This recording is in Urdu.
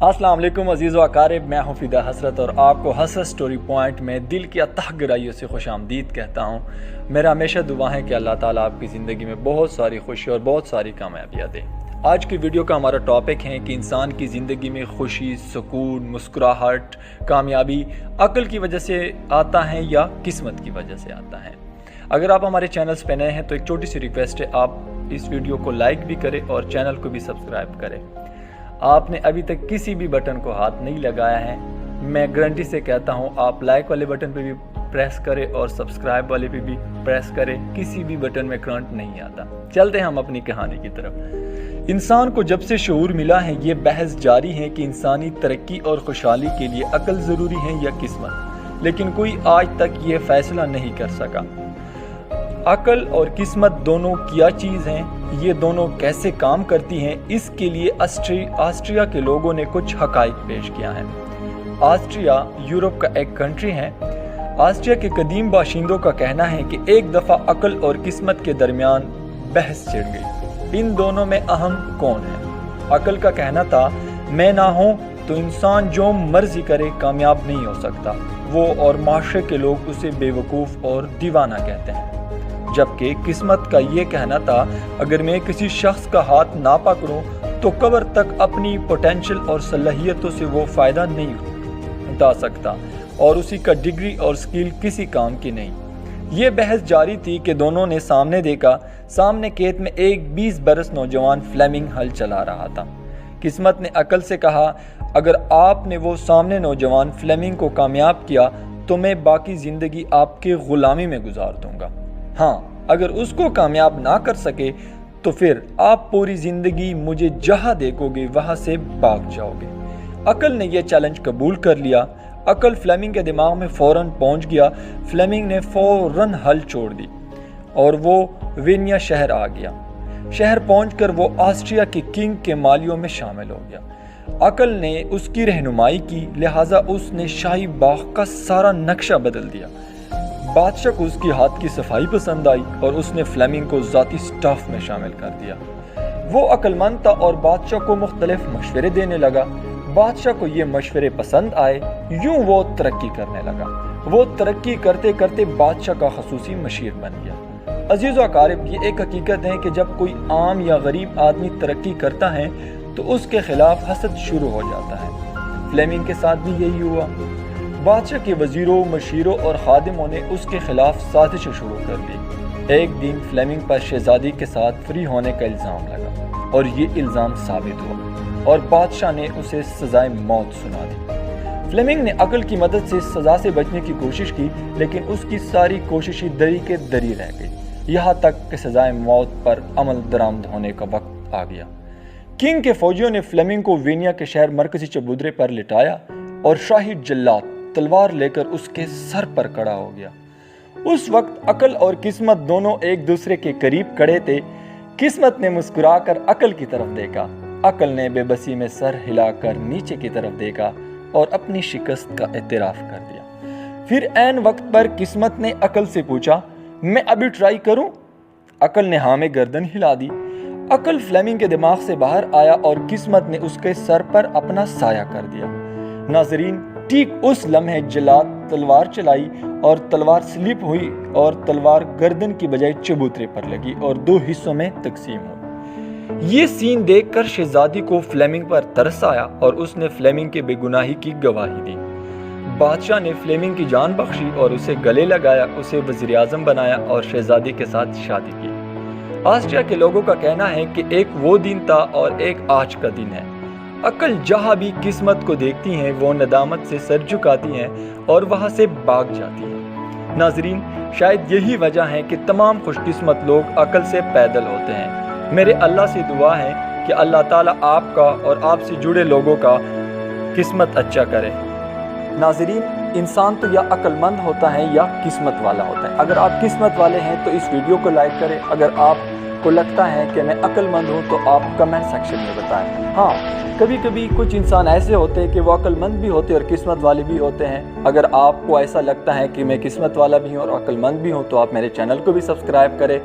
السلام علیکم عزیز و اقارب، میں ہوں فدا حسرت اور آپ کو حسرت سٹوری پوائنٹ میں دل کی اتح گہرائیوں سے خوش آمدید کہتا ہوں۔ میرا ہمیشہ دعا ہے کہ اللہ تعالیٰ آپ کی زندگی میں بہت ساری خوشی اور بہت ساری کامیابیاں دے۔ آج کی ویڈیو کا ہمارا ٹاپک ہے کہ انسان کی زندگی میں خوشی، سکون، مسکراہٹ، کامیابی عقل کی وجہ سے آتا ہے یا قسمت کی وجہ سے آتا ہے۔ اگر آپ ہمارے چینلز پہ نئے ہیں تو ایک چھوٹی سی ریکویسٹ ہے، آپ اس ویڈیو کو لائک بھی کریں اور چینل کو بھی سبسکرائب کریں۔ آپ نے ابھی تک کسی بھی بٹن کو ہاتھ نہیں لگایا ہے، میں گارنٹی سے کہتا ہوں آپ لائک والے بٹن پہ بھی پریس کریں اور سبسکرائب والے پہ بھی پریس کریں، کسی بھی بٹن میں کرنٹ نہیں آتا۔ چلتے ہیں ہم اپنی کہانی کی طرف۔ انسان کو جب سے شعور ملا ہے، یہ بحث جاری ہے کہ انسانی ترقی اور خوشحالی کے لیے عقل ضروری ہے یا قسمت، لیکن کوئی آج تک یہ فیصلہ نہیں کر سکا۔ عقل اور قسمت دونوں کیا چیز ہیں، یہ دونوں کیسے کام کرتی ہیں، اس کے لیے آسٹریا کے لوگوں نے کچھ حقائق پیش کیا ہیں۔ آسٹریا یورپ کا ایک کنٹری ہے۔ آسٹریا کے قدیم باشندوں کا کہنا ہے کہ ایک دفعہ عقل اور قسمت کے درمیان بحث چھڑ گئی، ان دونوں میں اہم کون ہے؟ عقل کا کہنا تھا میں نہ ہوں تو انسان جو مرضی کرے کامیاب نہیں ہو سکتا، وہ اور معاشرے کے لوگ اسے بے وقوف اور دیوانہ کہتے ہیں۔ جبکہ قسمت کا یہ کہنا تھا اگر میں کسی شخص کا ہاتھ نہ پکڑوں تو قبر تک اپنی پوٹینشل اور صلاحیتوں سے وہ فائدہ نہیں اٹھا سکتا اور اسی کا ڈگری اور سکل کسی کام کی نہیں۔ یہ بحث جاری تھی کہ دونوں نے سامنے دیکھا، سامنے کھیت میں ایک 20 برس نوجوان فلیمنگ ہل چلا رہا تھا۔ قسمت نے عقل سے کہا اگر آپ نے وہ سامنے نوجوان فلیمنگ کو کامیاب کیا تو میں باقی زندگی آپ کے غلامی میں گزار دوں گا، ہاں اگر اس کو کامیاب نہ کر سکے تو پھر آپ پوری زندگی مجھے جہاں دیکھو گے وہاں سے بھاگ جاؤ گے۔ عقل نے یہ چیلنج قبول کر لیا۔ عقل فلیمنگ کے دماغ میں فوراً پہنچ گیا۔ فلیمنگ نے فوراً ہل چھوڑ دی اور وہ وینیا شہر آ گیا۔ شہر پہنچ کر وہ آسٹریا کے کنگ کے مالیوں میں شامل ہو گیا۔ عقل نے اس کی رہنمائی کی، لہٰذا اس نے شاہی باغ کا سارا نقشہ بدل دیا۔ بادشاہ کو اس کی ہاتھ کی صفائی پسند آئی اور اس نے فلیمنگ کو ذاتی سٹاف میں شامل کر دیا۔ وہ عقل مند تھا اور بادشاہ کو مختلف مشورے دینے لگا۔ بادشاہ کو یہ مشورے پسند آئے، یوں وہ ترقی کرنے لگا۔ وہ ترقی کرتے کرتے بادشاہ کا خصوصی مشیر بن گیا۔ عزیز و اقارب، یہ ایک حقیقت ہے کہ جب کوئی عام یا غریب آدمی ترقی کرتا ہے تو اس کے خلاف حسد شروع ہو جاتا ہے۔ فلیمنگ کے ساتھ بھی یہی ہوا۔ بادشاہ کے وزیروں، مشیروں اور خادموں نے اس کے خلاف سازشیں شروع کر دی۔ ایک دن فلیمنگ پر شہزادی کے ساتھ فری ہونے کا الزام لگا اور یہ الزام ثابت ہوا اور بادشاہ نے اسے سزائے موت سنا دی۔ فلیمنگ نے عقل کی مدد سے سزا سے بچنے کی کوشش کی، لیکن اس کی ساری کوششیں دری کے دری رہ گئی، یہاں تک کہ سزائے موت پر عمل درآمد ہونے کا وقت آ گیا۔ کنگ کے فوجیوں نے فلیمنگ کو وینیا کے شہر مرکزی چبودرے پر لٹایا اور شاہی جلاد تلوار لے کر اس کے سر پر کھڑا ہو گیا۔ اس وقت عقل اور قسمت دونوں ایک دوسرے کے قریب کھڑے تھے۔ قسمت نے مسکرا کر عقل کی طرف دیکھا، عقل نے بے بسی میں سر ہلا کر نیچے کی طرف دیکھا اور اپنی شکست کا اعتراف کر دیا۔ پھر عین وقت پر قسمت نے عقل سے پوچھا میں ابھی ٹرائی کروں؟ عقل نے ہاں میں گردن ہلا دی۔ عقل فلیمنگ کے دماغ سے باہر آیا اور قسمت نے اس کے سر پر اپنا سایہ کر دیا۔ ناظرین، ٹھیک اس لمحے جلاد تلوار چلائی اور تلوار سلپ ہوئی اور تلوار گردن کی بجائے چبوترے پر لگی اور 2 حصوں میں تقسیم ہوئی۔ یہ سین دیکھ کر شہزادی کو فلیمنگ پر ترس آیا اور اس نے فلیمنگ کے بے گناہی کی گواہی دی۔ بادشاہ نے فلیمنگ کی جان بخشی اور اسے گلے لگایا، اسے وزیر اعظم بنایا اور شہزادی کے ساتھ شادی کی۔ آسٹریا کے لوگوں کا کہنا ہے کہ ایک وہ دن تھا اور ایک آج کا دن ہے۔ عقل جہاں بھی قسمت کو دیکھتی ہیں وہ ندامت سے سر جھکاتی ہیں اور وہاں سے بھاگ جاتی ہیں۔ ناظرین، شاید یہی وجہ ہے کہ تمام خوش قسمت لوگ عقل سے پیدل ہوتے ہیں۔ میرے اللہ سے دعا ہے کہ اللہ تعالیٰ آپ کا اور آپ سے جڑے لوگوں کا قسمت اچھا کرے۔ ناظرین، انسان تو یا عقل مند ہوتا ہے یا قسمت والا ہوتا ہے۔ اگر آپ قسمت والے ہیں تو اس ویڈیو کو لائک کریں، اگر آپ کو لگتا ہے کہ میں عقل مند ہوں تو آپ کمنٹ سیکشن میں بتائیں۔ ہاں، کبھی کبھی کچھ انسان ایسے ہوتے ہیں کہ وہ عقل مند بھی ہوتے ہیں اور قسمت والے بھی ہوتے ہیں۔ اگر آپ کو ایسا لگتا ہے کہ میں قسمت والا بھی ہوں اور عقل مند بھی ہوں تو آپ میرے چینل کو بھی سبسکرائب کریں